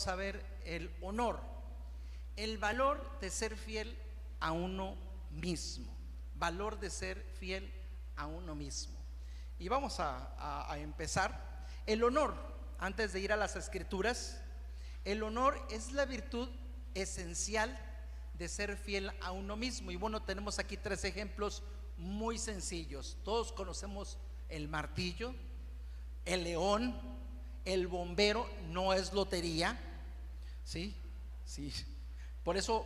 vamos a ver el honor, el valor de ser fiel a uno mismo, valor de ser fiel a uno mismo. Y vamos a empezar. El honor, antes de ir a las escrituras, el honor es la virtud esencial de ser fiel a uno mismo. Y bueno, tenemos aquí tres ejemplos muy sencillos. Todos conocemos el martillo, el león, el bombero. No es lotería, ¿sí? Sí. Por eso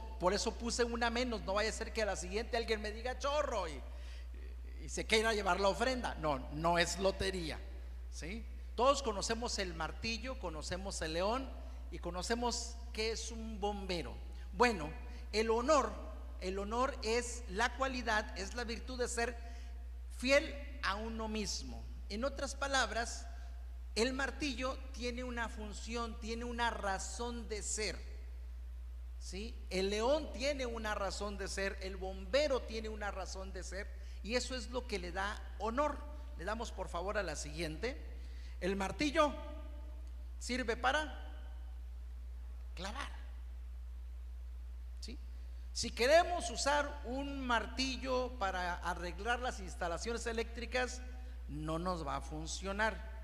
puse una menos. No vaya a ser que a la siguiente alguien me diga chorro y se quiera llevar la ofrenda. No es lotería, ¿sí? Todos conocemos el martillo, conocemos el león y conocemos qué es un bombero. Bueno, el honor es la cualidad, es la virtud de ser fiel a uno mismo. En otras palabras, el martillo tiene una función, tiene una razón de ser, ¿sí? El león tiene una razón de ser, el bombero tiene una razón de ser, y eso es lo que le da honor. Le damos por favor a la siguiente. El martillo sirve para clavar, ¿sí? Si queremos usar un martillo para arreglar las instalaciones eléctricas, no nos va a funcionar.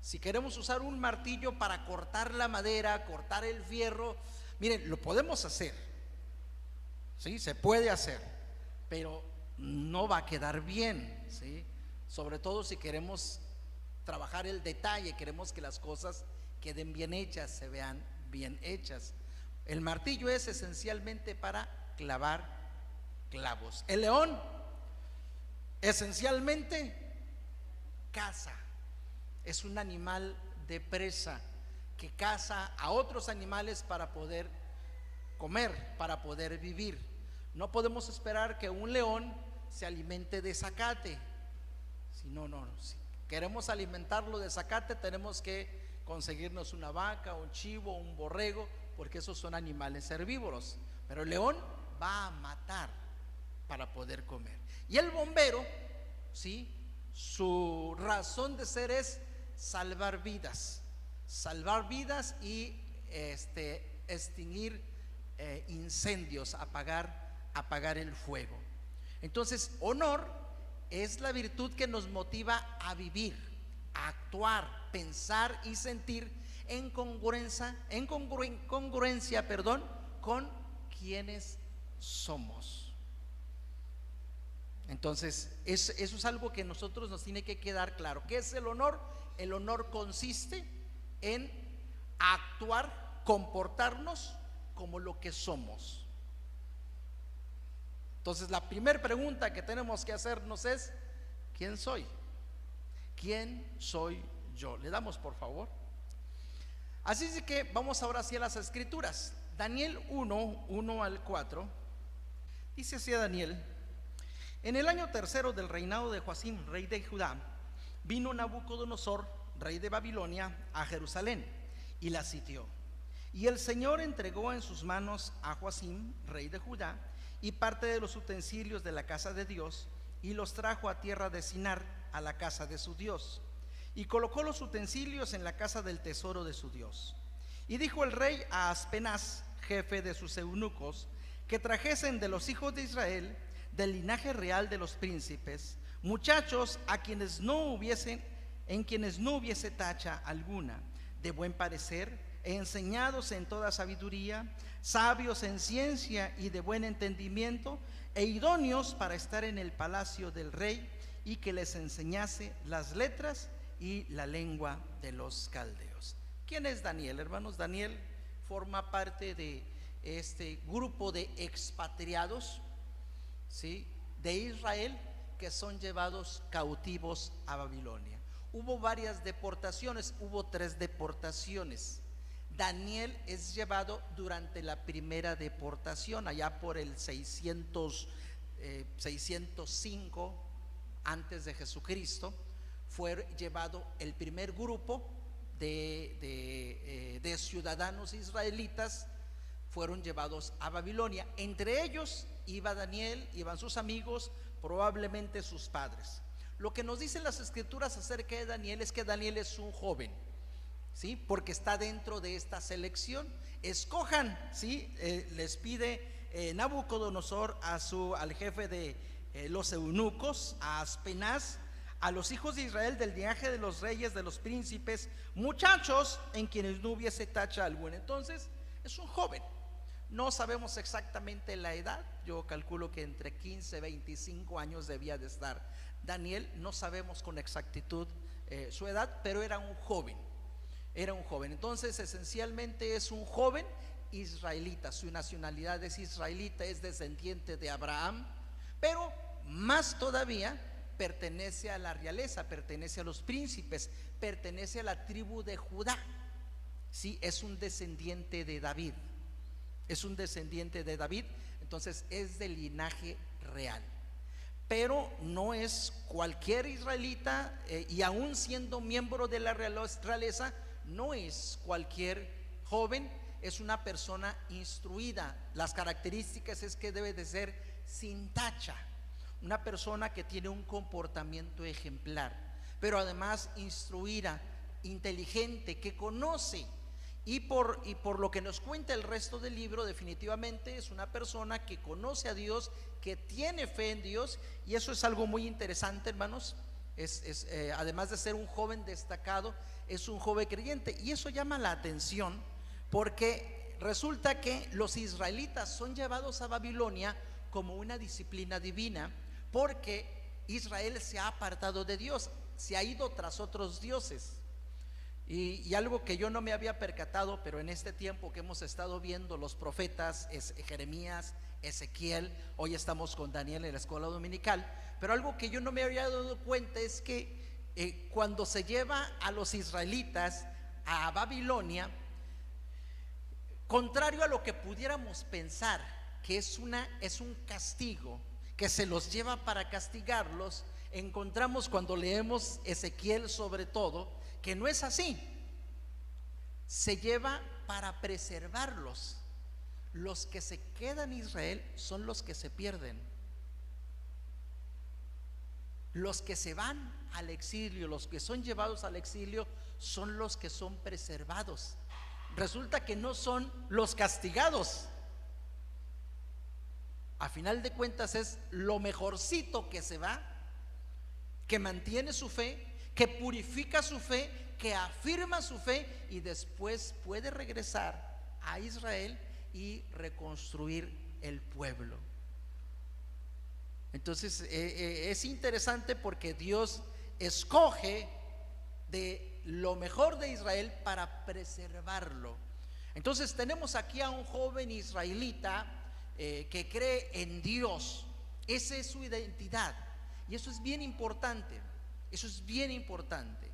Si queremos usar un martillo para cortar la madera, cortar el fierro, miren, lo podemos hacer, ¿sí? Se puede hacer, pero no va a quedar bien, ¿sí? Sobre todo si queremos trabajar el detalle, queremos que las cosas queden bien hechas, se vean bien hechas. El martillo es esencialmente para clavar clavos. El león esencialmente caza, es un animal de presa que caza a otros animales para poder comer, para poder vivir. No podemos esperar que un león se alimente de zacate. Si queremos alimentarlo de zacate, tenemos que conseguirnos una vaca, un chivo, un borrego, porque esos son animales herbívoros. Pero el león va a matar para poder comer. Y el bombero, ¿sí?, su razón de ser es salvar vidas y extinguir incendios, apagar el fuego. Entonces, honor es la virtud que nos motiva a vivir, a actuar, pensar y sentir en congruencia, con quienes somos. Entonces, eso es algo que a nosotros nos tiene que quedar claro. ¿Qué es el honor? El honor consiste en actuar, comportarnos como lo que somos. Entonces, la primera pregunta que tenemos que hacernos es: ¿quién soy? ¿Quién soy yo? Le damos por favor. Así es que vamos ahora hacia las escrituras. Daniel 1 al 4 dice así a Daniel: en el año tercero del reinado de Joacim, rey de Judá, vino Nabucodonosor, rey de Babilonia, a Jerusalén y la sitió. Y el Señor entregó en sus manos a Joacim, rey de Judá, y parte de los utensilios de la casa de Dios, y los trajo a tierra de Sinar, a la casa de su Dios, y colocó los utensilios en la casa del tesoro de su Dios. Y dijo el rey a Aspenaz, jefe de sus eunucos, que trajesen de los hijos de Israel, del linaje real de los príncipes, muchachos en quienes no hubiese tacha alguna, de buen parecer, enseñados en toda sabiduría, sabios en ciencia y de buen entendimiento, e idóneos para estar en el palacio del rey, y que les enseñase las letras y la lengua de los caldeos. ¿Quién es Daniel, hermanos? Daniel forma parte de este grupo de expatriados, ¿sí?, de Israel, que son llevados cautivos a Babilonia. Hubo varias deportaciones, hubo 3 deportaciones. Daniel es llevado durante la primera deportación, allá por el 605 antes de Jesucristo. Fue llevado el primer grupo de ciudadanos israelitas, fueron llevados a Babilonia. Entre ellos iba Daniel, iban sus amigos, probablemente sus padres. Lo que nos dicen las escrituras acerca de Daniel es que Daniel es un joven, ¿sí? Porque está dentro de esta selección. Escojan, ¿sí? Les pide Nabucodonosor al jefe de los eunucos, a Aspenaz, a los hijos de Israel del linaje de los reyes, de los príncipes, muchachos en quienes no hubiese tacha alguna. Entonces es un joven. No sabemos exactamente la edad, yo calculo que entre 15 y 25 años debía de estar Daniel, no sabemos con exactitud su edad, pero era un joven, entonces esencialmente es un joven israelita, su nacionalidad es israelita, es descendiente de Abraham, pero más todavía pertenece a la realeza, pertenece a los príncipes, pertenece a la tribu de Judá, sí, es un descendiente de David. Entonces es del linaje real, pero no es cualquier israelita, y aún siendo miembro de la realeza, no es cualquier joven, es una persona instruida. Las características es que debe de ser sin tacha, una persona que tiene un comportamiento ejemplar, pero además instruida, inteligente, que conoce. Y por lo que nos cuenta el resto del libro, definitivamente es una persona que conoce a Dios, que tiene fe en Dios, y eso es algo muy interesante, hermanos. Además de ser un joven destacado, es un joven creyente, y eso llama la atención porque resulta que los israelitas son llevados a Babilonia como una disciplina divina, porque Israel se ha apartado de Dios, se ha ido tras otros dioses. Y algo que yo no me había percatado, pero en este tiempo que hemos estado viendo los profetas, Jeremías, Ezequiel, hoy estamos con Daniel en la escuela dominical, pero algo que yo no me había dado cuenta es que cuando se lleva a los israelitas a Babilonia, contrario a lo que pudiéramos pensar, que es un castigo, que se los lleva para castigarlos, encontramos cuando leemos Ezequiel sobre todo, que no es así. Se lleva para preservarlos. Los que se quedan en Israel son los que se pierden. Los que se van al exilio, los que son llevados al exilio, son los que son preservados. Resulta que no son los castigados. A final de cuentas es lo mejorcito que se va, que mantiene su fe, que purifica su fe, que afirma su fe, y después puede regresar a Israel y reconstruir el pueblo. Entonces es interesante porque Dios escoge de lo mejor de Israel para preservarlo. Entonces tenemos aquí a un joven israelita que cree en Dios. Esa es su identidad, y eso es bien importante. Eso es bien importante.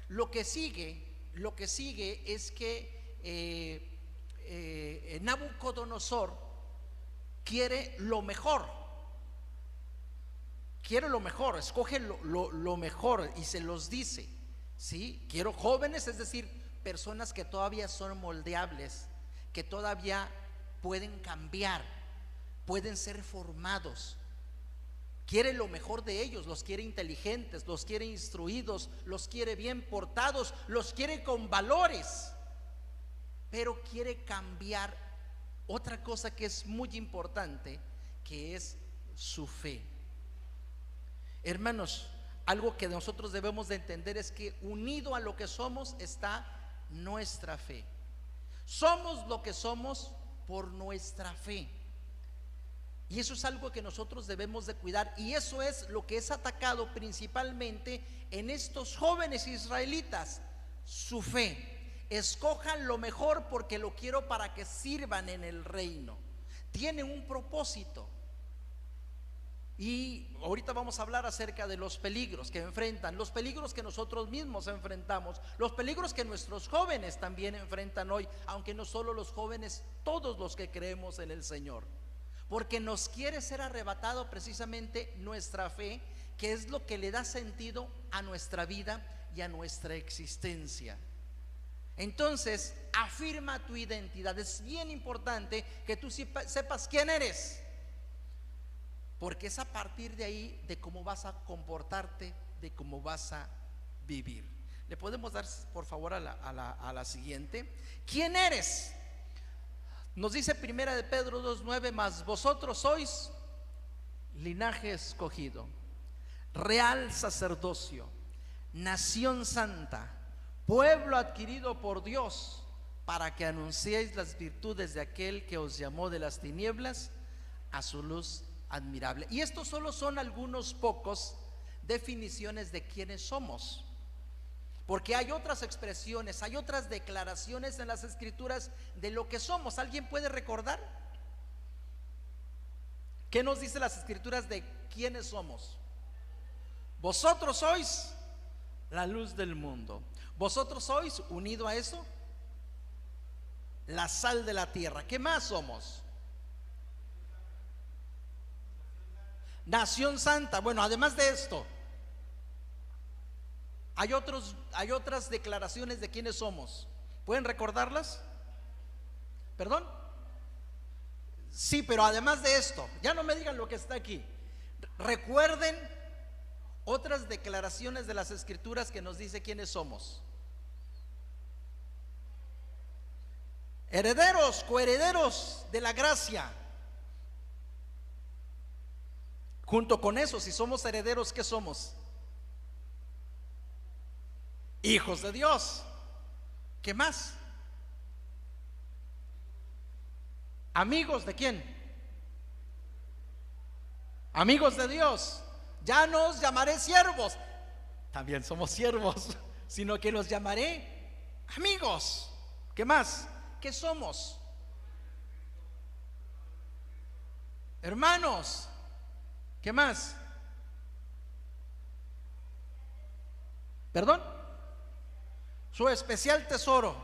Lo que sigue es que Nabucodonosor quiere lo mejor, escoge lo mejor y se los dice, ¿sí? Quiero jóvenes, es decir, personas que todavía son moldeables, que todavía pueden cambiar, pueden ser formados. Quiere lo mejor de ellos, los quiere inteligentes, los quiere instruidos, los quiere bien portados, los quiere con valores, pero quiere cambiar otra cosa que es muy importante, que es su fe. Hermanos, algo que nosotros debemos de entender es que unido a lo que somos está nuestra fe. Somos lo que somos por nuestra fe. Y eso es algo que nosotros debemos de cuidar, y eso es lo que es atacado principalmente en estos jóvenes israelitas, su fe. Escojan lo mejor porque lo quiero para que sirvan en el reino. Tiene un propósito. Y ahorita vamos a hablar acerca de los peligros que enfrentan, los peligros que nosotros mismos enfrentamos, los peligros que nuestros jóvenes también enfrentan hoy, aunque no solo los jóvenes, todos los que creemos en el Señor. Porque nos quiere ser arrebatado precisamente nuestra fe, que es lo que le da sentido a nuestra vida y a nuestra existencia. Entonces, afirma tu identidad. Es bien importante que tú sepas quién eres, porque es a partir de ahí de cómo vas a comportarte, de cómo vas a vivir. Le podemos dar por favor a la siguiente. ¿Quién eres? Nos dice primera de Pedro 2:9, mas vosotros sois linaje escogido, real sacerdocio, nación santa, pueblo adquirido por Dios, para que anunciéis las virtudes de aquel que os llamó de las tinieblas a su luz admirable. Y estos solo son algunos pocos definiciones de quiénes somos, porque hay otras expresiones, hay otras declaraciones en las escrituras de lo que somos. ¿Alguien puede recordar? ¿Qué nos dice las escrituras de quiénes somos? Vosotros sois la luz del mundo. Vosotros sois, unido a eso, la sal de la tierra. ¿Qué más somos? Nación santa. Bueno, además de esto, hay otras declaraciones de quiénes somos. ¿Pueden recordarlas? ¿Perdón? Sí, pero además de esto, ya no me digan lo que está aquí. Recuerden otras declaraciones de las escrituras que nos dice quiénes somos. Herederos, coherederos de la gracia. Junto con eso, si somos herederos, ¿qué somos? Hijos de Dios. ¿Qué más? Amigos de quién? Amigos de Dios. Ya no os llamaré siervos, también somos siervos, sino que los llamaré amigos. ¿Qué más? ¿Qué somos? Hermanos. ¿Qué más? ¿Perdón? Su especial tesoro.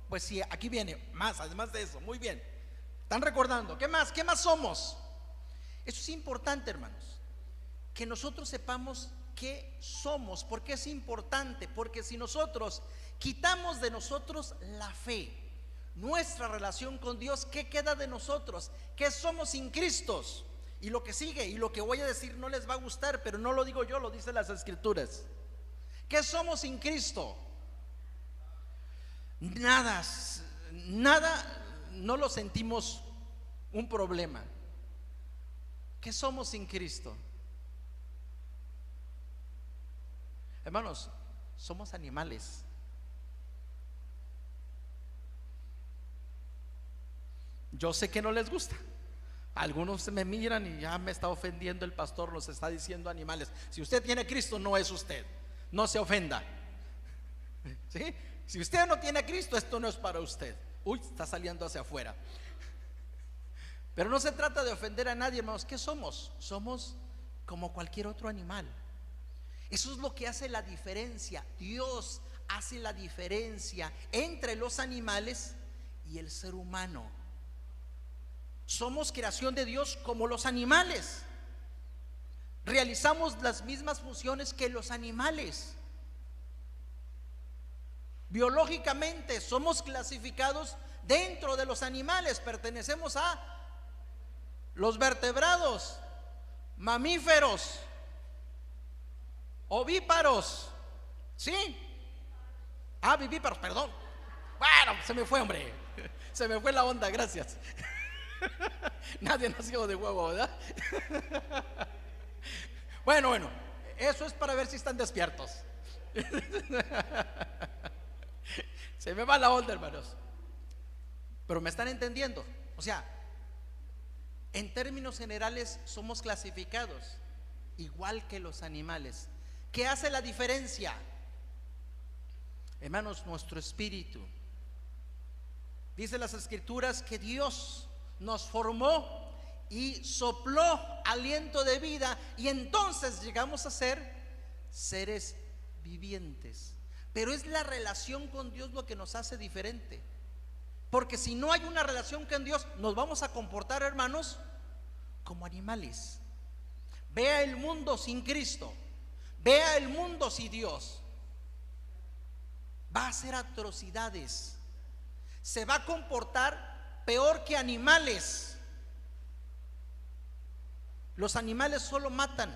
Pues sí, aquí viene más, además de eso. Muy bien. ¿Están recordando? ¿Qué más? ¿Qué más somos? Eso es importante, hermanos, que nosotros sepamos qué somos. ¿Por qué es importante? Porque si nosotros quitamos de nosotros la fe, nuestra relación con Dios, ¿qué queda de nosotros? ¿Qué somos sin Cristo? Y lo que sigue y lo que voy a decir no les va a gustar, pero no lo digo yo, lo dicen las escrituras. ¿Qué somos sin Cristo? Nada, no lo sentimos un problema. ¿Qué somos sin Cristo? Hermanos, somos animales. Yo sé que no les gusta. Algunos me miran y ya me está ofendiendo el pastor, nos está diciendo animales. Si usted tiene a Cristo, no es usted. No se ofenda. ¿Sí? Si usted no tiene a Cristo, esto no es para usted. Uy, está saliendo hacia afuera. Pero no se trata de ofender a nadie, hermanos. ¿Qué somos? Somos como cualquier otro animal. Eso es lo que hace la diferencia. Dios hace la diferencia entre los animales y el ser humano. Somos creación de Dios como los animales. Realizamos las mismas funciones que los animales. Biológicamente somos clasificados dentro de los animales. Pertenecemos a los vertebrados, mamíferos, ovíparos. ¿Sí? Vivíparos, perdón. Bueno, se me fue, hombre. Se me fue la onda, gracias. Nadie nació de huevo, ¿verdad? Bueno, eso es para ver si están despiertos. Se me va la onda, hermanos. Pero me están entendiendo. O sea, en términos generales somos clasificados igual que los animales. ¿Qué hace la diferencia? Hermanos, nuestro espíritu. Dice las escrituras que Dios nos formó y sopló aliento de vida, y entonces llegamos a ser seres vivientes. Pero es la relación con Dios lo que nos hace diferente. Porque si no hay una relación con Dios, nos vamos a comportar, hermanos, como animales. Vea el mundo sin Cristo, vea el mundo sin Dios, va a hacer atrocidades, se va a comportar peor que animales. Los animales solo matan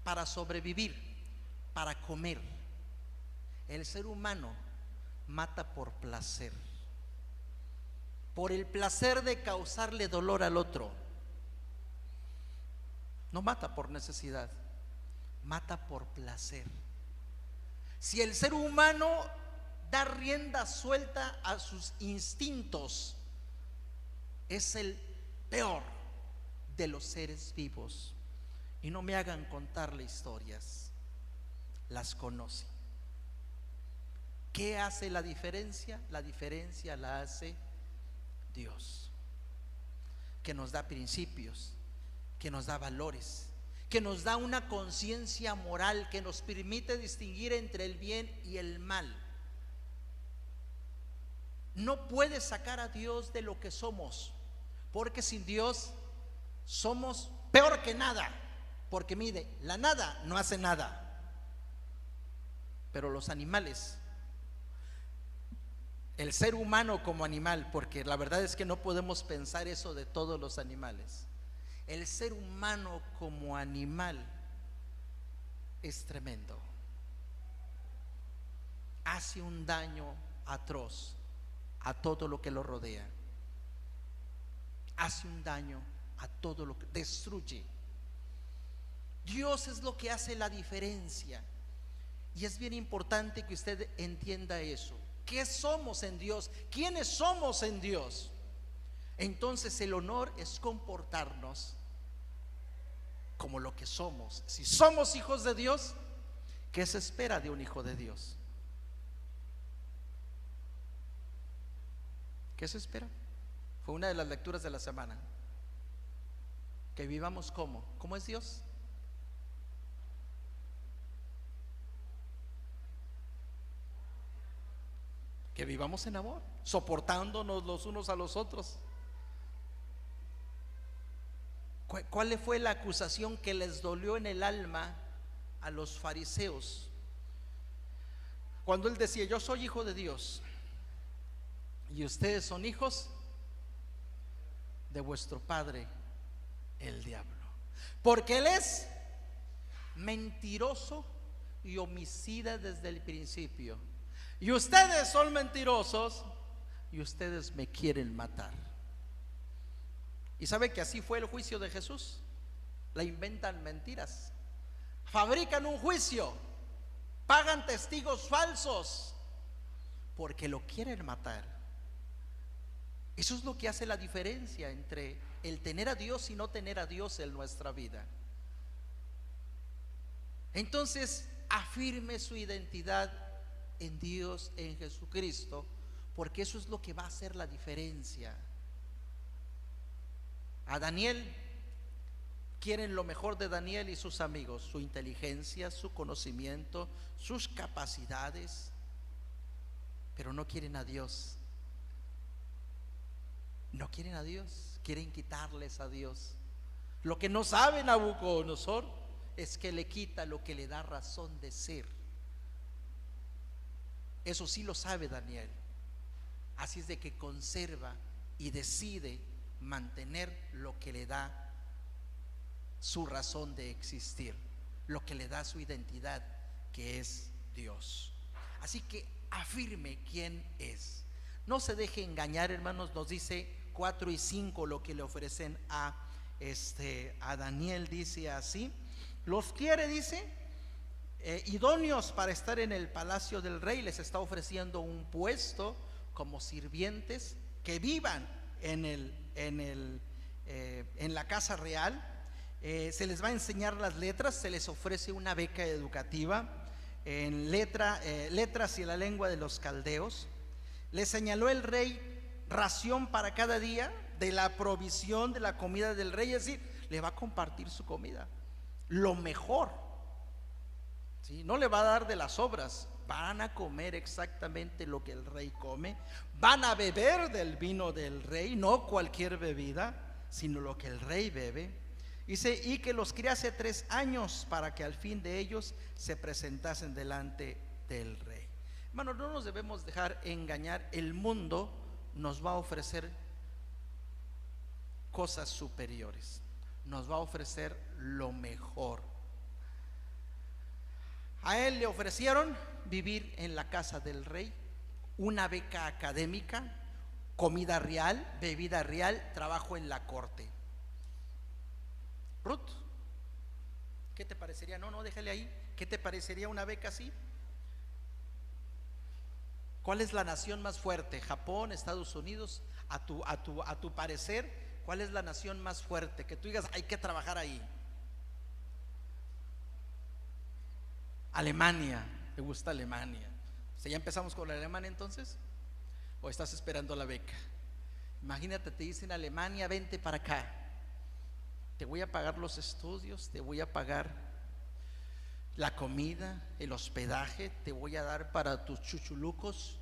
para sobrevivir, para comer. El ser humano mata por placer, por el placer de causarle dolor al otro. No mata por necesidad, mata por placer. Si el ser humano da rienda suelta a sus instintos, es el peor de los seres vivos. Y no me hagan contarle historias, las conoce. ¿Qué hace la diferencia? La diferencia la hace Dios, que nos da principios, que nos da valores, que nos da una conciencia moral, que nos permite distinguir entre el bien y el mal. No puedes sacar a Dios de lo que somos, porque sin Dios somos peor que nada. Porque mire, la nada no hace nada, pero los animales, el ser humano como animal, porque la verdad es que no podemos pensar eso de todos los animales, el ser humano como animal es tremendo. Hace un daño atroz a todo lo que lo rodea. Hace un daño a todo lo que destruye. Dios es lo que hace la diferencia. Y es bien importante que usted entienda eso. ¿Qué somos en Dios? ¿Quiénes somos en Dios? Entonces el honor es comportarnos como lo que somos. Si somos hijos de Dios, ¿qué se espera de un hijo de Dios? ¿Qué se espera? Fue una de las lecturas de la semana. Que vivamos como es Dios. Que vivamos en amor, soportándonos los unos a los otros. ¿Cuál fue la acusación que les dolió en el alma a los fariseos? Cuando él decía: yo soy hijo de Dios y ustedes son hijos de vuestro padre el diablo, porque él es mentiroso y homicida desde el principio. Y ustedes son mentirosos y ustedes me quieren matar. ¿Y sabe que así fue el juicio de Jesús? Le inventan mentiras, fabrican un juicio, pagan testigos falsos porque lo quieren matar. Eso es lo que hace la diferencia entre el tener a Dios y no tener a Dios en nuestra vida. Entonces, afirme su identidad en Dios, en Jesucristo, porque eso es lo que va a hacer la diferencia. A Daniel quieren lo mejor de Daniel y sus amigos: su inteligencia, su conocimiento, sus capacidades, pero no quieren a Dios. No quieren a Dios, quieren quitarles a Dios. Lo que no sabe Nabucodonosor es que le quita lo que le da razón de ser. Eso sí lo sabe Daniel. Así es de que conserva y decide mantener lo que le da su razón de existir, lo que le da su identidad, que es Dios. Así que afirme quién es. No se deje engañar, hermanos. Nos dice 4 y 5 lo que le ofrecen a Daniel. Dice así: los quiere, dice, idóneos para estar en el palacio del rey. Les está ofreciendo un puesto como sirvientes que vivan en la casa real. Se les va a enseñar las letras, se les ofrece una beca educativa en letras y la lengua de los caldeos. Les señaló el rey ración para cada día de la provisión de la comida del rey, es decir, le va a compartir su comida, lo mejor, ¿sí? No le va a dar de las sobras. Van a comer exactamente lo que el rey come, van a beber del vino del rey, no cualquier bebida, sino lo que el rey bebe. Dice: y que los criase 3 años para que al fin de ellos se presentasen delante del rey. Hermanos, no nos debemos dejar engañar. El mundo nos va a ofrecer cosas superiores, nos va a ofrecer lo mejor. A él le ofrecieron vivir en la casa del rey, una beca académica, comida real, bebida real, trabajo en la corte. Ruth, ¿qué te parecería? No, déjale ahí. ¿Qué te parecería una beca así? ¿Cuál es la nación más fuerte? ¿Japón, Estados Unidos? A tu parecer, ¿cuál es la nación más fuerte? Que tú digas, hay que trabajar ahí. Alemania. ¿Te gusta Alemania? O sea, ¿ya empezamos con la Alemania entonces? ¿O estás esperando la beca? Imagínate, te dicen Alemania, vente para acá. Te voy a pagar los estudios, te voy a pagar la comida, el hospedaje, te voy a dar para tus chuchulucos.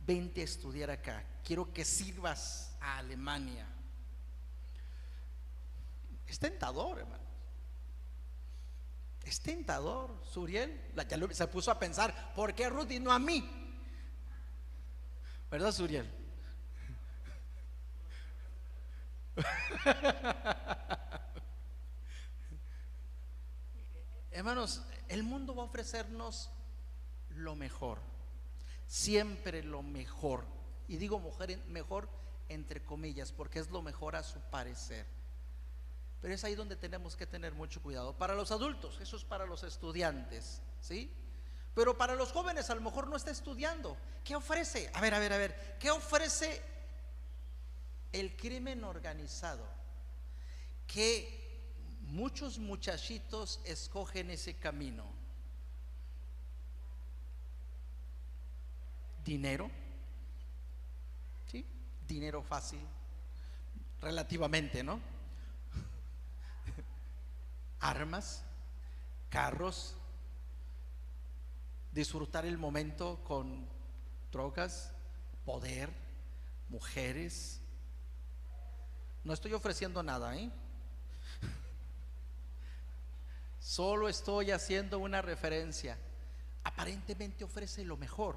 Vente a estudiar acá. Quiero que sirvas a Alemania. Es tentador, hermano. Es tentador. Suriel se puso a pensar, ¿por qué a Ruth y no a mí? ¿Verdad, Suriel? Hermanos, el mundo va a ofrecernos lo mejor, siempre lo mejor. Y digo mejor entre comillas, porque es lo mejor a su parecer. Pero es ahí donde tenemos que tener mucho cuidado. Para los adultos, eso es para los estudiantes, ¿sí? Pero para los jóvenes a lo mejor no está estudiando. ¿Qué ofrece? A ver, ¿qué ofrece el crimen organizado? Que muchos muchachitos escogen ese camino. Dinero, ¿sí? Dinero fácil, relativamente, ¿no? Armas, carros, disfrutar el momento con drogas, poder, mujeres. No estoy ofreciendo nada, solo estoy haciendo una referencia. Aparentemente ofrece lo mejor.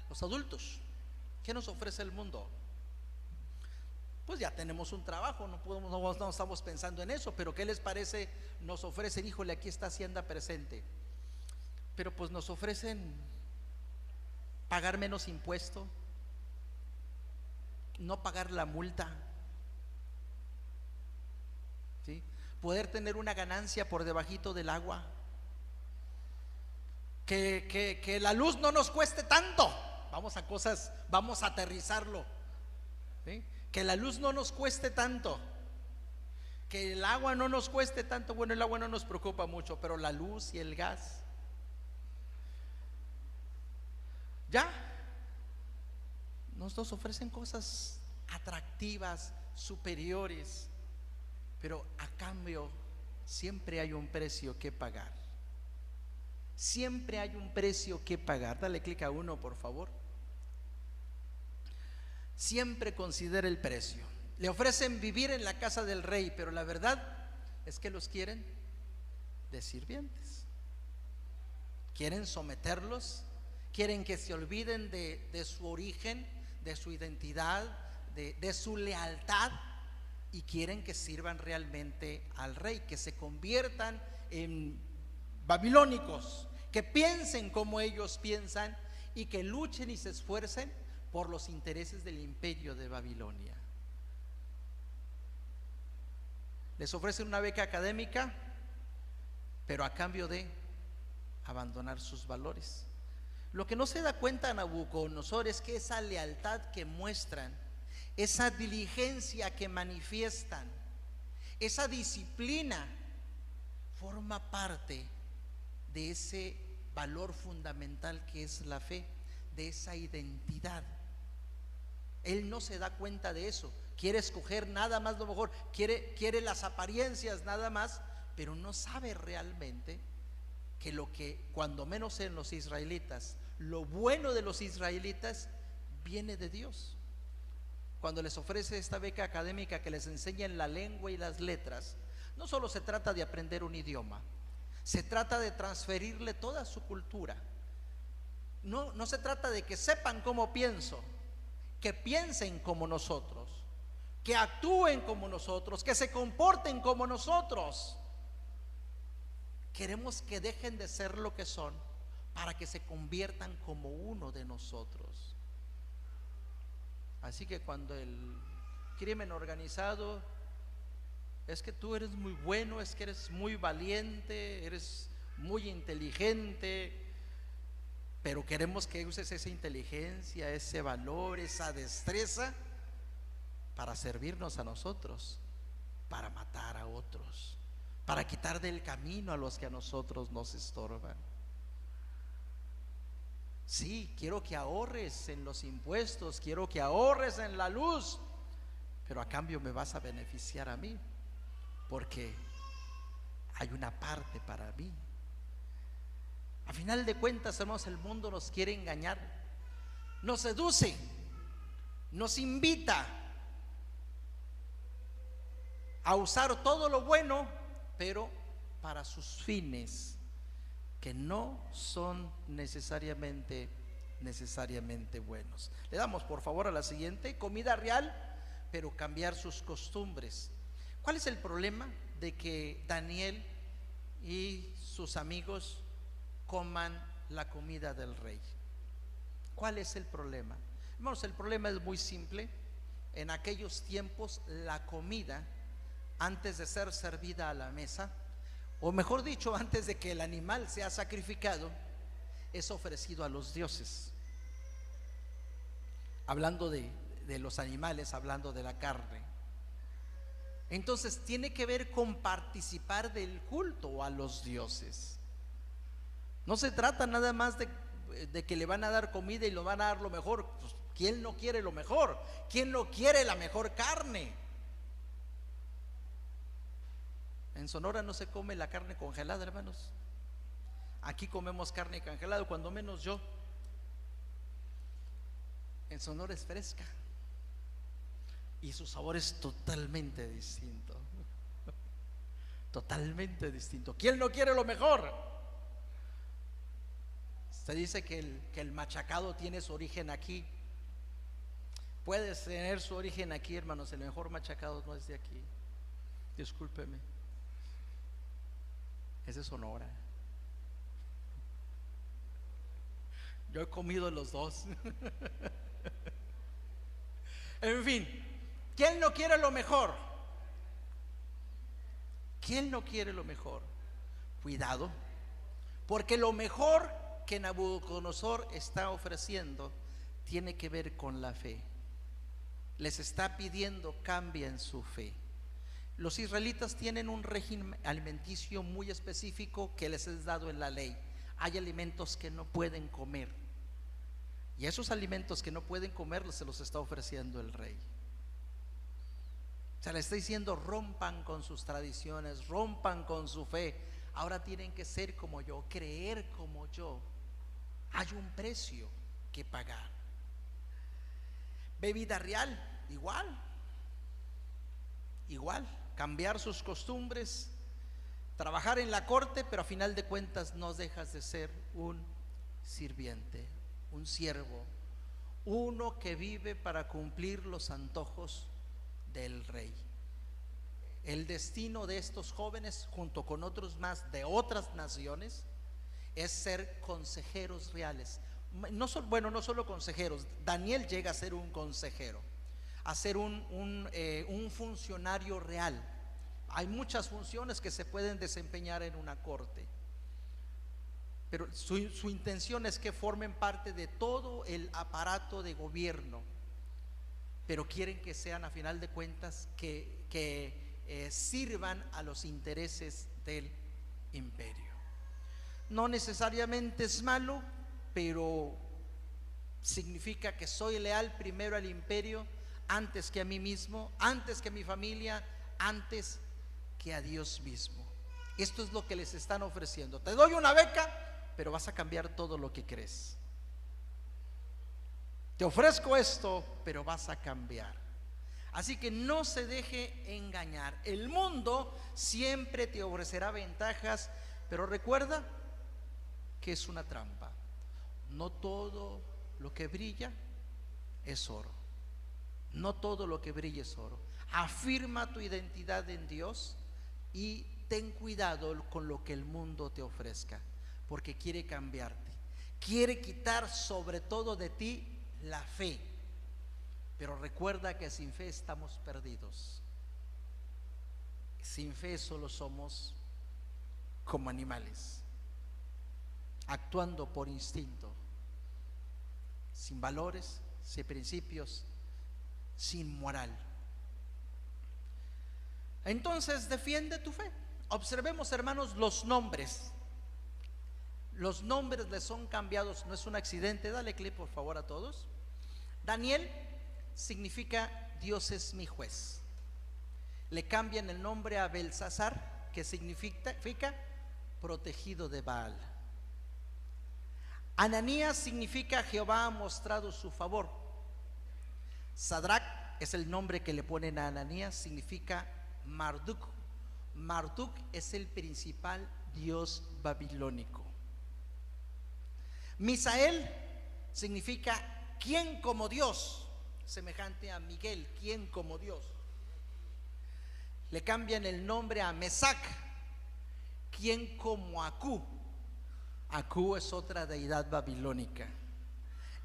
Los adultos, ¿qué nos ofrece el mundo? Pues ya tenemos un trabajo, no estamos pensando en eso, pero ¿qué les parece? Nos ofrecen, híjole, aquí está Hacienda presente, pero pues nos ofrecen pagar menos impuesto, no pagar la multa, ¿sí? Poder tener una ganancia por debajito del agua, que la luz no nos cueste tanto. Vamos a aterrizarlo, ¿sí? Que la luz no nos cueste tanto, que el agua no nos cueste tanto. Bueno, el agua no nos preocupa mucho, pero la luz y el gas, ya nos ofrecen cosas atractivas, superiores, pero a cambio siempre hay un precio que pagar. Siempre hay un precio que pagar. Dale clic a uno, por favor. Siempre considera el precio. Le ofrecen vivir en la casa del rey, pero la verdad es que los quieren de sirvientes. Quieren someterlos, quieren que se olviden de su origen, de su identidad, de su lealtad, y quieren que sirvan realmente al rey, que se conviertan en babilónicos, que piensen como ellos piensan y que luchen y se esfuercen por los intereses del imperio de Babilonia. Les ofrecen una beca académica, pero a cambio de abandonar sus valores. Lo que no se da cuenta Nabucodonosor es que esa lealtad que muestran, esa diligencia que manifiestan, esa disciplina forma parte de ese valor fundamental que es la fe, de esa identidad. Él no se da cuenta de eso, quiere escoger nada más lo mejor, quiere las apariencias nada más, pero no sabe realmente que lo que cuando menos en los israelitas, lo bueno de los israelitas viene de Dios. Cuando les ofrece esta beca académica que les enseñen la lengua y las letras, no solo se trata de aprender un idioma, se trata de transferirle toda su cultura. No se trata de que sepan cómo pienso, que piensen como nosotros, que actúen como nosotros, que se comporten como nosotros. Queremos que dejen de ser lo que son para que se conviertan como uno de nosotros. Así que cuando el crimen organizado: es que tú eres muy bueno, es que eres muy valiente, eres muy inteligente, pero queremos que uses esa inteligencia, ese valor, esa destreza para servirnos a nosotros, para matar a otros, para quitar del camino a los que a nosotros nos estorban. Sí, quiero que ahorres en los impuestos, quiero que ahorres en la luz, pero a cambio me vas a beneficiar a mí, porque hay una parte para mí. A final de cuentas, hermanos, el mundo nos quiere engañar, nos seduce, nos invita a usar todo lo bueno, pero para sus fines, que no son necesariamente buenos. Le damos por favor a la siguiente: comida real, pero cambiar sus costumbres. ¿Cuál es el problema de que Daniel y sus amigos coman la comida del rey? ¿Cuál es el problema? Hermanos, el problema es muy simple. En aquellos tiempos, la comida, antes de ser servida a la mesa, o mejor dicho, antes de que el animal sea sacrificado, es ofrecido a los dioses. Hablando de los animales, hablando de la carne. Entonces tiene que ver con participar del culto a los dioses. No se trata nada más de que le van a dar comida y lo van a dar lo mejor. Pues, ¿quién no quiere lo mejor? ¿Quién no quiere la mejor carne? En Sonora no se come la carne congelada, hermanos. Aquí comemos carne congelada, cuando menos yo. En Sonora es fresca y su sabor es totalmente distinto. Totalmente distinto. ¿Quién no quiere lo mejor? Se dice que el machacado tiene su origen aquí. Puede tener su origen aquí, hermanos. El mejor machacado no es de aquí. Discúlpeme. Es de Sonora. Yo he comido los dos. En fin, ¿quién no quiere lo mejor? ¿Quién no quiere lo mejor? Cuidado, porque lo mejor que Nabucodonosor está ofreciendo tiene que ver con la fe. Les está pidiendo cambien su fe. Los israelitas tienen un régimen alimenticio muy específico que les es dado en la ley. Hay alimentos que no pueden comer, y esos alimentos que no pueden comer se los está ofreciendo el rey. Se les está diciendo: rompan con sus tradiciones, rompan con su fe. Ahora tienen que ser como yo, creer como yo. Hay un precio que pagar. Bebida real, igual, cambiar sus costumbres, trabajar en la corte, pero a final de cuentas no dejas de ser un sirviente, un siervo, uno que vive para cumplir los antojos del rey. El destino de estos jóvenes, junto con otros más de otras naciones, es ser consejeros reales. No solo consejeros. Daniel llega a ser un consejero, a ser un funcionario real. Hay muchas funciones que se pueden desempeñar en una corte, pero su intención es que formen parte de todo el aparato de gobierno, pero quieren que sean, a final de cuentas, que sirvan a los intereses del imperio. No necesariamente es malo, pero significa que soy leal primero al imperio antes que a mí mismo, antes que a mi familia, antes que a Dios mismo. Esto es lo que les están ofreciendo. Te doy una beca, pero vas a cambiar todo lo que crees. Te ofrezco esto, pero vas a cambiar. Así que no se deje engañar. El mundo siempre te ofrecerá ventajas, pero recuerda que es una trampa. No todo lo que brilla es oro. No todo lo que brilla es oro. Afirma tu identidad en Dios y ten cuidado con lo que el mundo te ofrezca, porque quiere cambiarte, quiere quitar sobre todo de ti la fe. Pero recuerda que sin fe estamos perdidos. Sin fe solo somos como animales, actuando por instinto, sin valores, sin principios, sin moral. Entonces defiende tu fe. Observemos, hermanos, los nombres. Los nombres les son cambiados, no es un accidente. Dale clic por favor a todos. Daniel significa Dios es mi juez. Le cambian el nombre a Belsasar, que significa protegido de Baal. Ananías significa Jehová ha mostrado su favor. Sadrach es el nombre que le ponen a Ananías, significa Marduk. Marduk es el principal dios babilónico. Misael significa ¿quién como Dios? Semejante a Miguel, ¿quién como Dios? Le cambian el nombre a Mesac, ¿quién como Acú? Acú es otra deidad babilónica.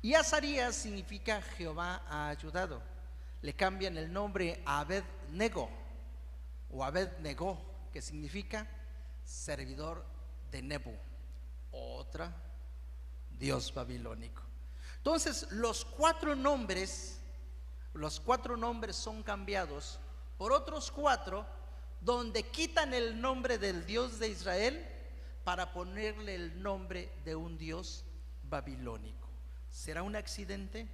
Y Azarías significa Jehová ha ayudado. Le cambian el nombre a Abed-nego o Abed-nego, que significa servidor de Nebu, otra dios babilónico. Entonces los cuatro nombres son cambiados por otros cuatro, donde quitan el nombre del Dios de Israel para ponerle el nombre de un Dios babilónico. ¿Será un accidente?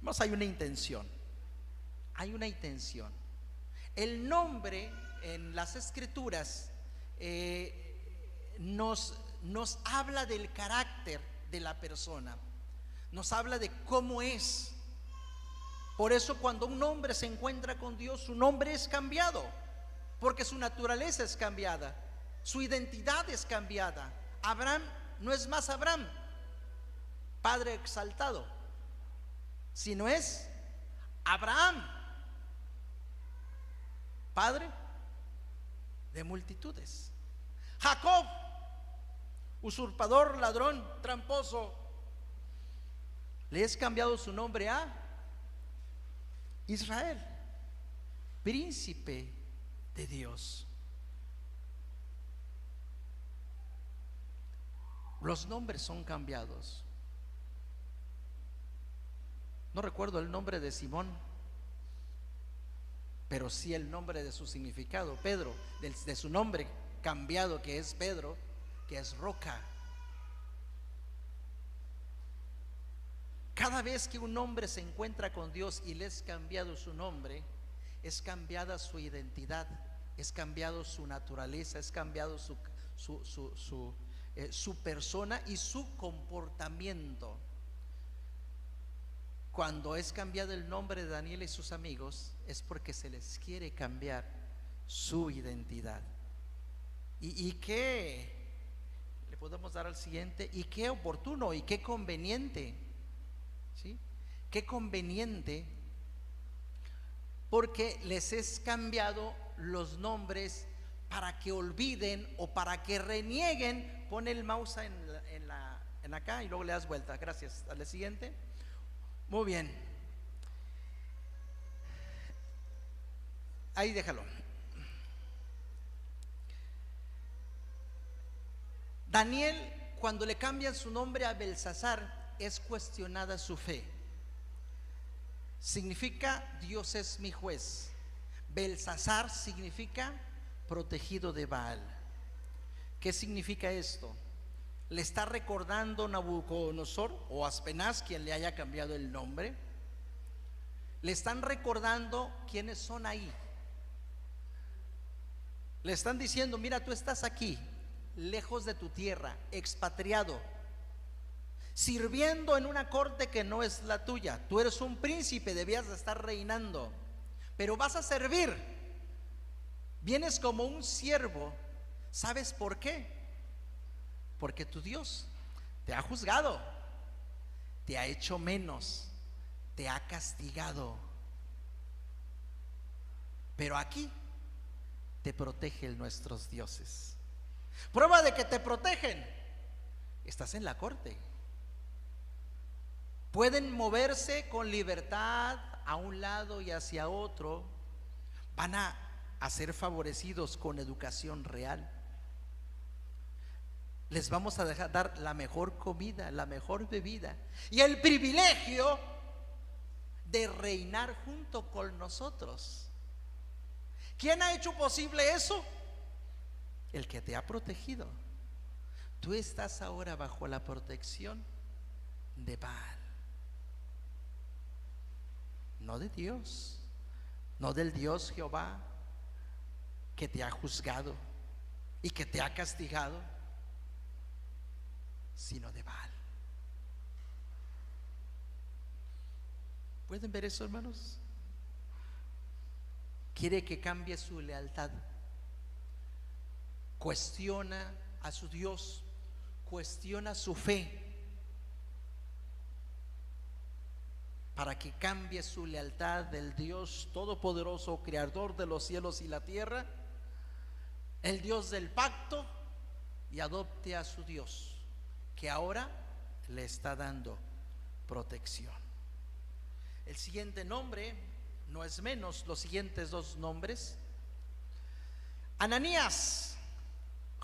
Vamos, hay una intención. Hay una intención. El nombre en las escrituras nos habla del carácter de la persona, nos habla de cómo es. Por eso cuando un hombre se encuentra con Dios, su nombre es cambiado, porque su naturaleza es cambiada, su identidad es cambiada. Abraham no es más Abraham, padre exaltado, sino es Abraham, padre de multitudes. Jacob, usurpador, ladrón, tramposo, le es cambiado su nombre a Israel, príncipe de Dios. Los nombres son cambiados. No recuerdo el nombre de Simón, pero sí el nombre de su significado, Pedro, de su nombre cambiado, que es Pedro, que es roca. Cada vez que un hombre se encuentra con Dios y le es cambiado su nombre, es cambiada su identidad, es cambiado su naturaleza, es cambiado su persona y su comportamiento. Cuando es cambiado el nombre de Daniel y sus amigos, es porque se les quiere cambiar su identidad. ¿Y qué le podemos dar al siguiente? Y qué oportuno y qué conveniente, ¿sí? Qué conveniente, porque les es cambiado los nombres para que olviden o para que renieguen. Pone el mouse en acá y luego le das vuelta. Gracias. Al siguiente. Muy bien. Ahí déjalo. Daniel, cuando le cambian su nombre a Belsasar, es cuestionada su fe. Significa Dios es mi juez. Belsasar significa protegido de Baal. ¿Qué significa esto? Le está recordando Nabucodonosor o Aspenaz, quien le haya cambiado el nombre. Le están recordando quiénes son ahí. Le están diciendo: mira, tú estás aquí, lejos de tu tierra, expatriado, sirviendo en una corte que no es la tuya. Tú eres un príncipe, debías de estar reinando, pero vas a servir. Vienes como un siervo. ¿Sabes por qué? Porque tu Dios te ha juzgado, te ha hecho menos, te ha castigado. Pero aquí te protegen nuestros dioses. Prueba de que te protegen: estás en la corte. Pueden moverse con libertad a un lado y hacia otro. Van a ser favorecidos con educación real. Les vamos a dar la mejor comida, la mejor bebida y el privilegio de reinar junto con nosotros. ¿Quién ha hecho posible eso? El que te ha protegido. Tú estás ahora bajo la protección de Baal, no de Dios, no del Dios Jehová que te ha juzgado y que te ha castigado, sino de Baal. ¿Pueden ver eso, hermanos? Quiere que cambie su lealtad. Cuestiona a su Dios, cuestiona su fe, para que cambie su lealtad del Dios todopoderoso, creador de los cielos y la tierra, el Dios del pacto, y adopte a su Dios, que ahora le está dando protección. El siguiente nombre no es menos, los siguientes dos nombres. Ananías,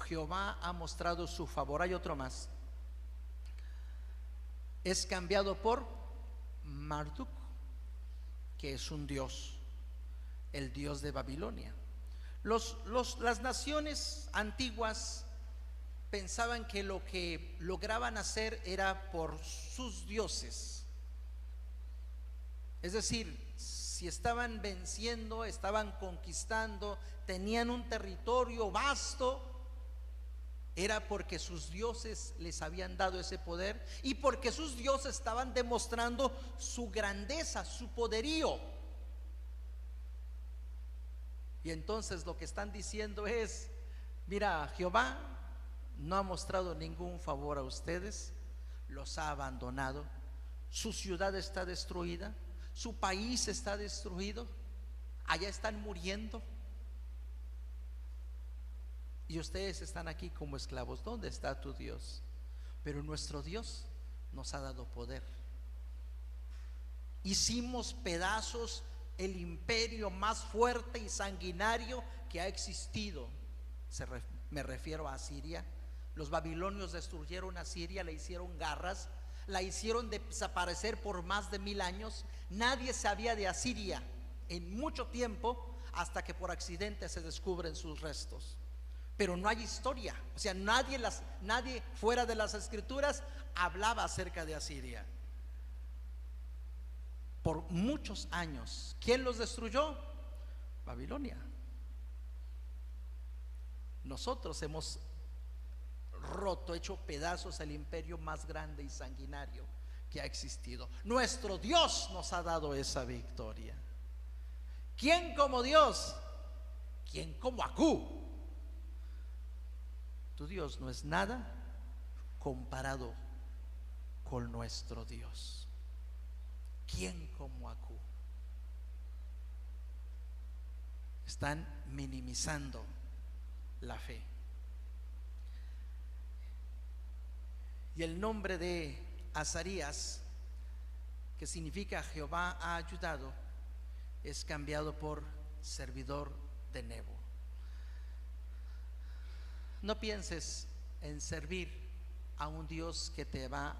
Jehová ha mostrado su favor. Hay otro más. Es cambiado por Marduk, que es un dios, el dios de Babilonia. Las naciones antiguas pensaban que lo que lograban hacer era por sus dioses. Es decir, si estaban venciendo, estaban conquistando, tenían un territorio vasto, era porque sus dioses les habían dado ese poder y porque sus dioses estaban demostrando su grandeza, su poderío. Y entonces lo que están diciendo es: mira, Jehová no ha mostrado ningún favor a ustedes, los ha abandonado, su ciudad está destruida, su país está destruido, allá están muriendo, y ustedes están aquí como esclavos. ¿Dónde está tu Dios? Pero nuestro Dios nos ha dado poder. Hicimos pedazos el imperio más fuerte y sanguinario que ha existido. Me refiero a Asiria. Los babilonios destruyeron a Siria, le hicieron garras, la hicieron desaparecer por más de 1000 años. Nadie sabía de Asiria en mucho tiempo, hasta que por accidente se descubren sus restos. Pero no hay historia, o sea, nadie fuera de las escrituras hablaba acerca de Asiria por muchos años. ¿Quién los destruyó? Babilonia. Nosotros hemos roto, hecho pedazos el imperio más grande y sanguinario que ha existido. Nuestro Dios nos ha dado esa victoria. ¿Quién como Dios? ¿Quién como Acú? Tu Dios no es nada comparado con nuestro Dios. ¿Quién como Acú? Están minimizando la fe. Y el nombre de Azarías, que significa Jehová ha ayudado, es cambiado por servidor de Nebo. No pienses en servir a un Dios que te ha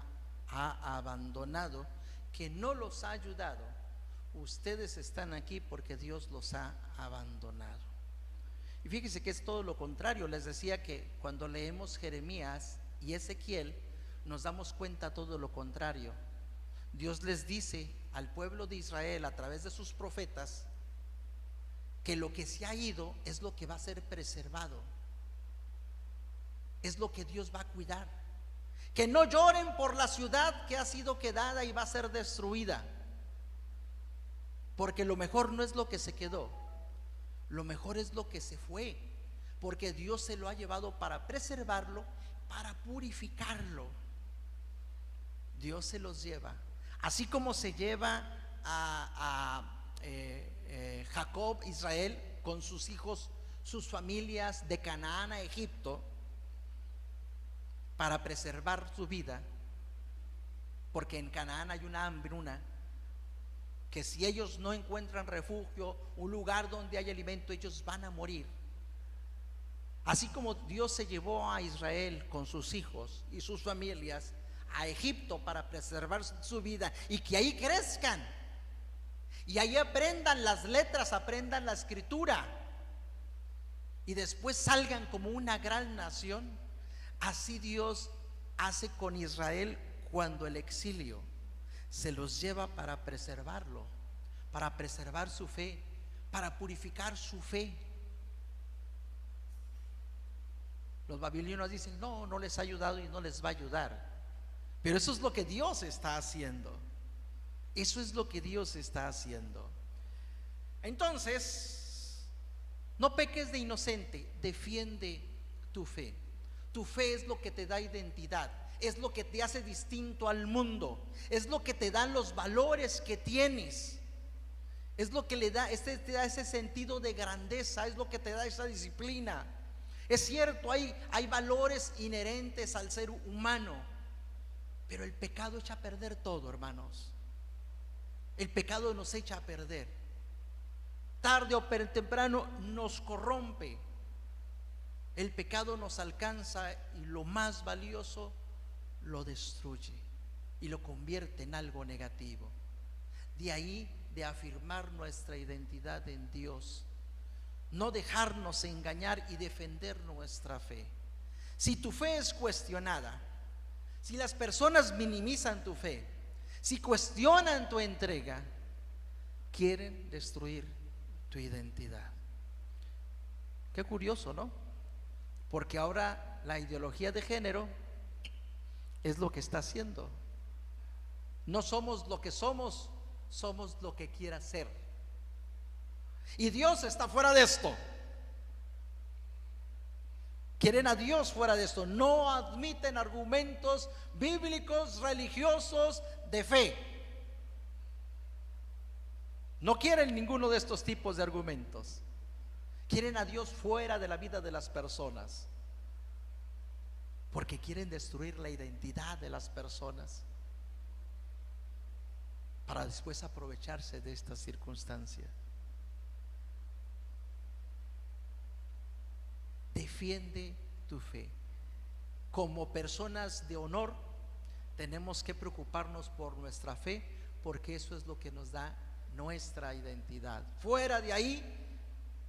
abandonado, que no los ha ayudado. Ustedes están aquí porque Dios los ha abandonado. Y fíjese que es todo lo contrario. Les decía que cuando leemos Jeremías y Ezequiel, nos damos cuenta todo lo contrario. Dios les dice al pueblo de Israel a través de sus profetas que lo que se ha ido es lo que va a ser preservado, es lo que Dios va a cuidar. Que no lloren por la ciudad que ha sido quedada y va a ser destruida, porque lo mejor no es lo que se quedó, lo mejor es lo que se fue, porque Dios se lo ha llevado para preservarlo, para purificarlo. Dios se los lleva, así como se lleva a Jacob, Israel, con sus hijos sus familias de Canaán a Egipto para preservar su vida, porque en Canaán hay una hambruna que si ellos no encuentran refugio, un lugar donde hay alimento, ellos van a morir. Así como Dios se llevó a Israel con sus hijos y sus familias a Egipto para preservar su vida y que ahí crezcan y ahí aprendan las letras, aprendan la escritura y después salgan como una gran nación, así Dios hace con Israel cuando el exilio se los lleva para preservarlo, para preservar su fe, para purificar su fe. Los babilonios dicen: no, no les ha ayudado y no les va a ayudar. Pero eso es lo que Dios está haciendo. Eso es lo que Dios está haciendo. Entonces, no peques de inocente, defiende tu fe. Tu fe es lo que te da identidad, es lo que te hace distinto al mundo, es lo que te dan los valores que tienes, es lo que te da ese sentido de grandeza, es lo que te da esa disciplina. Es cierto, hay valores inherentes al ser humano, pero el pecado echa a perder todo, hermanos. El pecado nos echa a perder. Tarde o temprano nos corrompe. El pecado nos alcanza y lo más valioso lo destruye y lo convierte en algo negativo. De ahí de afirmar nuestra identidad en Dios, no dejarnos engañar y defender nuestra fe. Si tu fe es cuestionada, si las personas minimizan tu fe, si cuestionan tu entrega, quieren destruir tu identidad. Qué curioso, ¿no? Porque ahora la ideología de género es lo que está haciendo. No somos lo que somos, somos lo que quiera ser. Y Dios está fuera de esto. Quieren a Dios fuera de esto. No admiten argumentos bíblicos, religiosos, de fe. No quieren ninguno de estos tipos de argumentos. Quieren a Dios fuera de la vida de las personas, porque quieren destruir la identidad de las personas para después aprovecharse de esta circunstancia. Defiende tu fe. Como personas de honor tenemos que preocuparnos por nuestra fe, porque eso es lo que nos da nuestra identidad. Fuera de ahí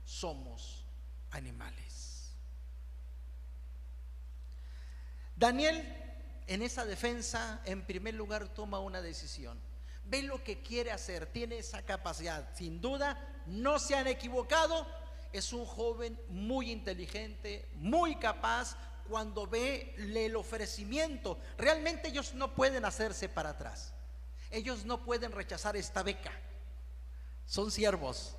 somos animales. Daniel, en esa defensa, en primer lugar toma una decisión. Ve lo que quiere hacer, tiene esa capacidad. Sin duda, no se han equivocado. Es un joven muy inteligente, muy capaz. Cuando ve el ofrecimiento, realmente ellos no pueden hacerse para atrás. Ellos no pueden rechazar esta beca. Son siervos.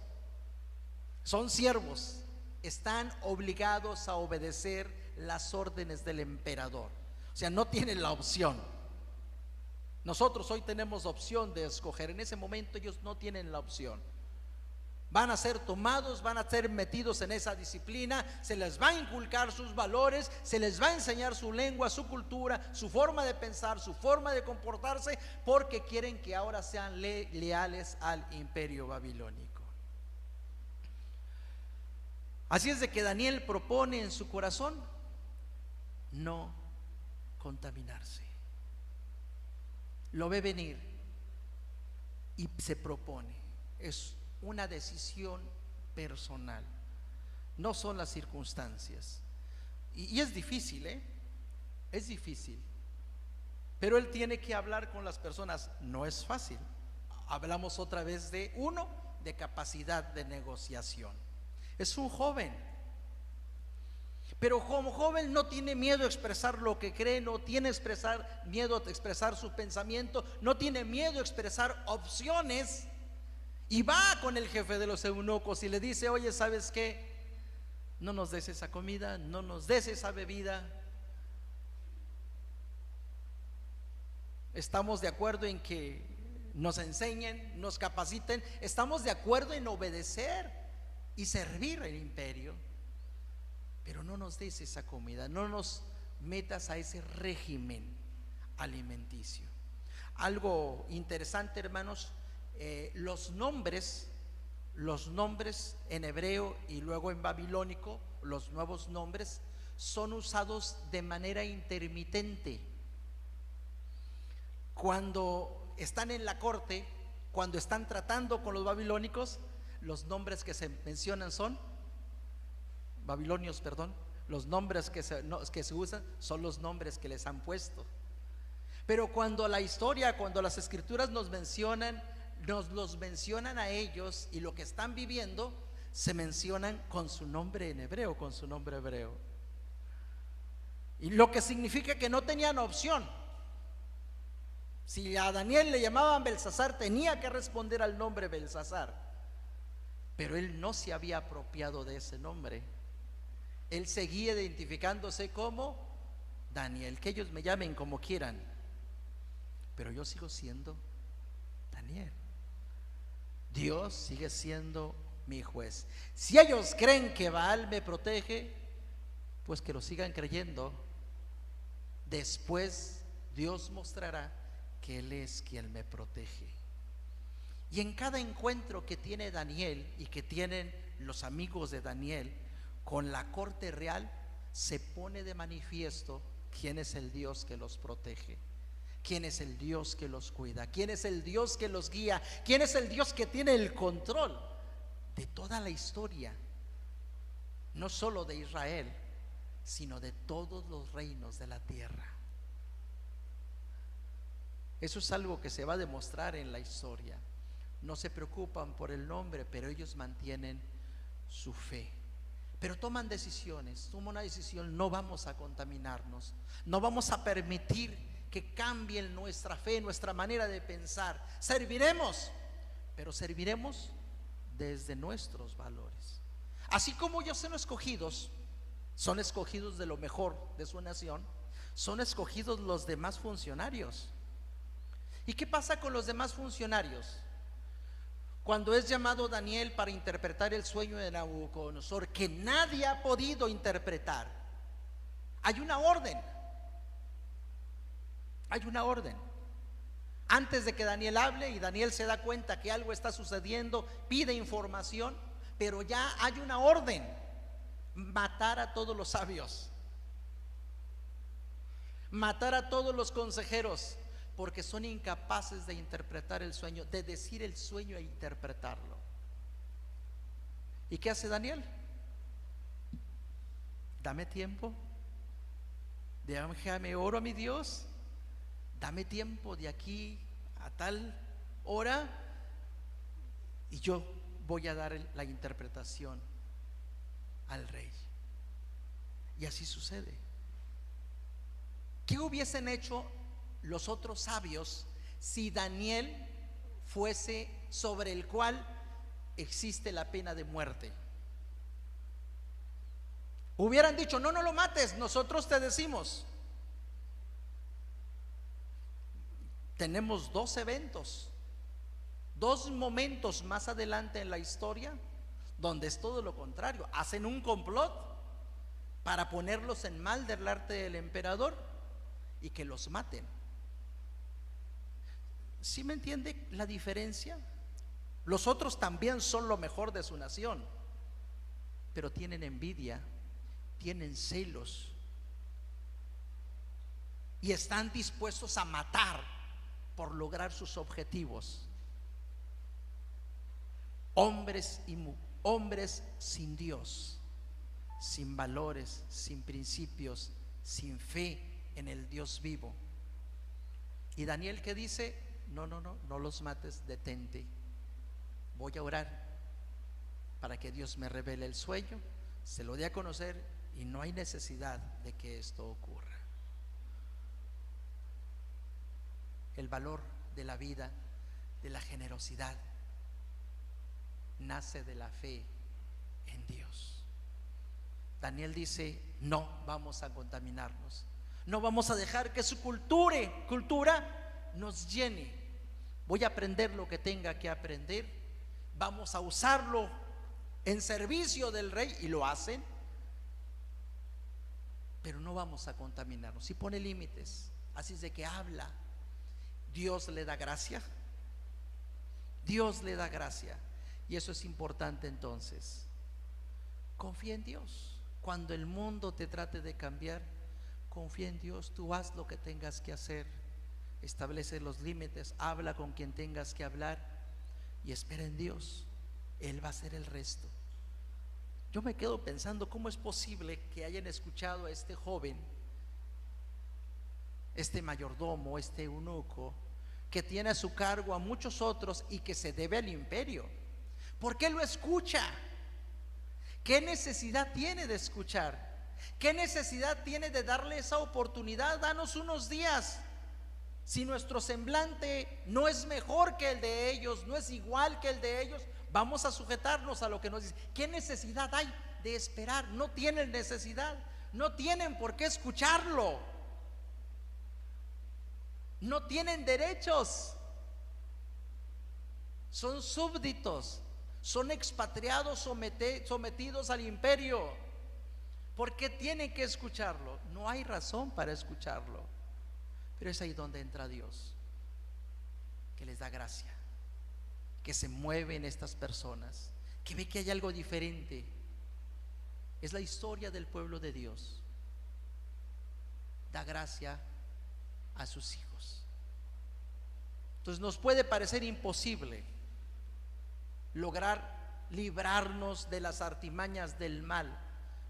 Son siervos. Están obligados a obedecer las órdenes del emperador. O sea, no tienen la opción. Nosotros hoy tenemos opción de escoger. En ese momento ellos no tienen la opción. Van a ser tomados, van a ser metidos en esa disciplina, se les va a inculcar sus valores, se les va a enseñar su lengua, su cultura, su forma de pensar, su forma de comportarse, porque quieren que ahora sean leales al imperio babilónico. Así es de que Daniel propone en su corazón no contaminarse. Lo ve venir y se propone. Es una decisión personal, no son las circunstancias. Y es difícil, es difícil. Pero él tiene que hablar con las personas. No es fácil. Hablamos otra vez de capacidad de negociación. Es un joven, pero como joven no tiene miedo a expresar lo que cree, no tiene miedo a expresar su pensamiento, no tiene miedo a expresar opciones. Y va con el jefe de los eunucos y le dice: oye, ¿sabes qué? No nos des esa comida, no nos des esa bebida. Estamos de acuerdo en que nos enseñen, nos capaciten. Estamos de acuerdo en obedecer y servir el imperio. pero no nos des esa comida, no nos metas a ese régimen alimenticio. Algo interesante, hermanos, los nombres en hebreo y luego en babilónico, los nuevos nombres son usados de manera intermitente. Cuando están en la corte, cuando están tratando con los babilónicos, los nombres que se mencionan son babilonios, perdón. Los nombres que se usan son los nombres que les han puesto. Pero cuando la historia, cuando las escrituras nos los mencionan a ellos y lo que están viviendo, se mencionan con su nombre en hebreo, con su nombre hebreo. Y lo que significa que no tenían opción. Si a Daniel le llamaban Belsasar, tenía que responder al nombre Belsasar. Pero él no se había apropiado de ese nombre. Él seguía identificándose como Daniel. Que ellos me llamen como quieran, pero yo sigo siendo Daniel. Dios sigue siendo mi juez. Si ellos creen que Baal me protege, pues que lo sigan creyendo. Después Dios mostrará que Él es quien me protege. Y en cada encuentro que tiene Daniel y que tienen los amigos de Daniel con la corte real, se pone de manifiesto quién es el Dios que los protege, quién es el Dios que los cuida, quién es el Dios que los guía, quién es el Dios que tiene el control de toda la historia, no solo de Israel, sino de todos los reinos de la tierra. Eso es algo que se va a demostrar en la historia. No se preocupan por el nombre, pero ellos mantienen su fe. Pero toman decisiones, toman una decisión: no vamos a contaminarnos, no vamos a permitir que cambien nuestra fe, nuestra manera de pensar. Serviremos, pero serviremos desde nuestros valores. Así como ellos son escogidos de lo mejor de su nación, son escogidos los demás funcionarios. ¿Y qué pasa con los demás funcionarios? Cuando es llamado Daniel para interpretar el sueño de Nabucodonosor, que nadie ha podido interpretar, hay una orden. Hay una orden. Antes de que Daniel hable, y Daniel se da cuenta que algo está sucediendo, pide información, pero ya hay una orden: matar a todos los sabios, matar a todos los consejeros, porque son incapaces de interpretar el sueño, de decir el sueño e interpretarlo. ¿Y qué hace Daniel? Dame tiempo, déjame oro a mi Dios, dame tiempo de aquí a tal hora y yo voy a dar la interpretación al rey. Y así sucede. ¿Qué hubiesen hecho los otros sabios si Daniel fuese sobre el cual existe la pena de muerte? Hubieran dicho: no lo mates, nosotros te decimos. Tenemos dos eventos, dos momentos más adelante en la historia donde es todo lo contrario. Hacen un complot para ponerlos en mal del arte del emperador y que los maten. ¿Sí me entiende la diferencia? Los otros también son lo mejor de su nación, pero tienen envidia, tienen celos y están dispuestos a matar por lograr sus objetivos. Hombres sin Dios, sin valores, sin principios, sin fe en el Dios vivo. Y Daniel, ¿qué dice? No los mates, detente. Voy a orar para que Dios me revele el sueño, se lo dé a conocer, y no hay necesidad de que esto ocurra. El valor de la vida, de la generosidad, nace de la fe en Dios. Daniel dice: no vamos a contaminarnos, no vamos a dejar que su cultura nos llene. Voy a aprender lo que tenga que aprender, vamos a usarlo en servicio del rey, y lo hacen. pero no vamos a contaminarnos. Si pone límites, así es de que habla. Dios le da gracia. Dios le da gracia. Y eso es importante entonces. Confía en Dios. Cuando el mundo te trate de cambiar, confía en Dios. Tú haz lo que tengas que hacer. Establece los límites. Habla con quien tengas que hablar. Y espera en Dios. Él va a hacer el resto. Yo me quedo pensando cómo es posible que hayan escuchado a este joven, este mayordomo, este eunuco, que tiene a su cargo a muchos otros y que se debe al imperio. ¿Por qué lo escucha? ¿Qué necesidad tiene de escuchar? ¿Qué necesidad tiene de darle esa oportunidad? Danos unos días. Si nuestro semblante no es mejor que el de ellos, no es igual que el de ellos, vamos a sujetarnos a lo que nos dice. ¿Qué necesidad hay de esperar? No tienen necesidad, no tienen por qué escucharlo. No tienen derechos. Son súbditos, son expatriados sometidos al imperio. ¿Por qué tienen que escucharlo? No hay razón para escucharlo. Pero es ahí donde entra Dios, que les da gracia, que se mueve en estas personas, que ve que hay algo diferente. Es la historia del pueblo de Dios. Da gracia a sus hijos. Entonces nos puede parecer imposible lograr librarnos de las artimañas del mal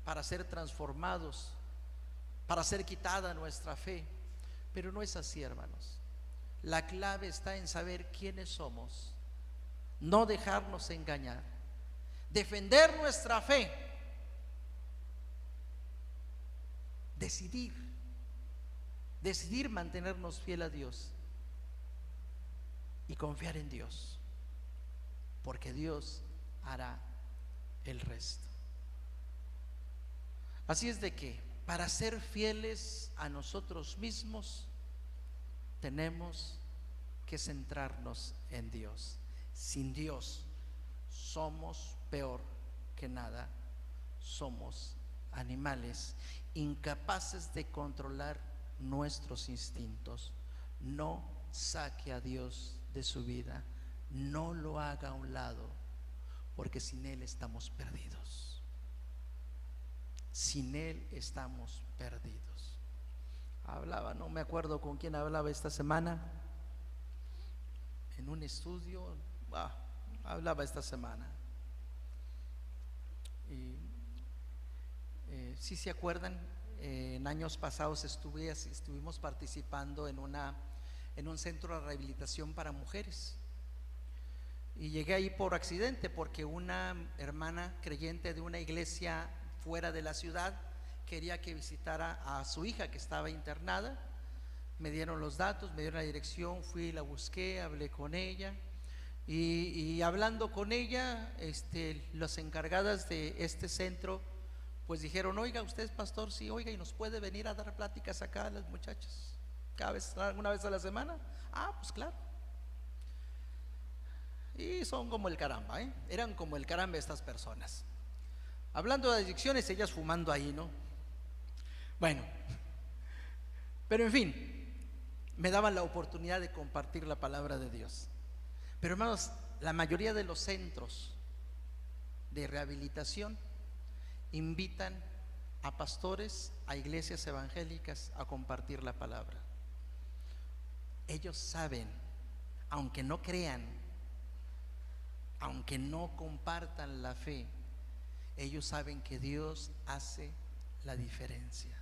para ser transformados, para ser quitada nuestra fe, pero no es así, hermanos. La clave está en saber quiénes somos, no dejarnos engañar, defender nuestra fe, decidir mantenernos fiel a Dios y confiar en Dios, porque Dios hará el resto. Así es de que para ser fieles a nosotros mismos tenemos que centrarnos en Dios. Sin Dios somos peor que nada, somos animales incapaces de controlar nuestros instintos. No saque a Dios de su vida, no lo haga a un lado, porque sin Él estamos perdidos. Sin Él estamos perdidos. Hablaba, no me acuerdo con quién hablaba esta semana, en un estudio, hablaba esta semana. Y si se acuerdan, en años pasados estuvimos participando en un centro de rehabilitación para mujeres. Y llegué ahí por accidente, porque una hermana creyente de una iglesia fuera de la ciudad quería que visitara a su hija que estaba internada. Me dieron los datos, me dieron la dirección, fui, la busqué, hablé con ella. Y hablando con ella, las encargadas de este centro pues dijeron: oiga, usted es pastor, sí, oiga, y nos puede venir a dar pláticas acá a las muchachas una vez a la semana. Pues claro. Y son como el caramba, eran como el caramba estas personas. Hablando de adicciones, ellas fumando ahí, ¿no? Bueno, pero en fin, me daban la oportunidad de compartir la palabra de Dios. Pero hermanos, la mayoría de los centros de rehabilitación invitan a pastores, a iglesias evangélicas a compartir la palabra. Ellos saben, aunque no crean, aunque no compartan la fe, ellos saben que Dios hace la diferencia.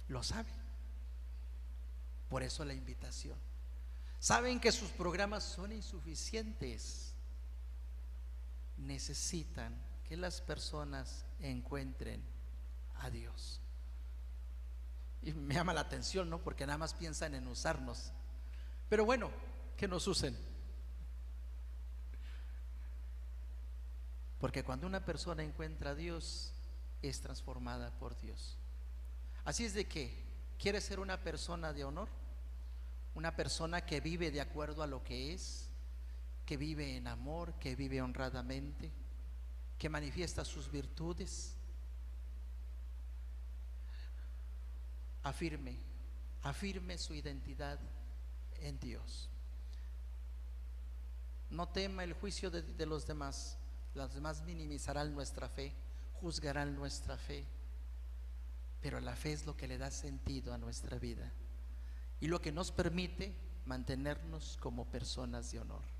Lo saben. Por eso la invitación. Saben que sus programas son insuficientes. Necesitan que las personas encuentren a Dios. Y me llama la atención, ¿no? Porque nada más piensan en usarnos. Pero bueno, que nos usen. Porque cuando una persona encuentra a Dios, es transformada por Dios. Así es de que, ¿quieres ser una persona de honor? Una persona que vive de acuerdo a lo que es, que vive en amor, que vive honradamente, que manifiesta sus virtudes. afirme su identidad en Dios. No tema el juicio de los demás. Los demás minimizarán nuestra fe, juzgarán nuestra fe, pero la fe es lo que le da sentido a nuestra vida y lo que nos permite mantenernos como personas de honor.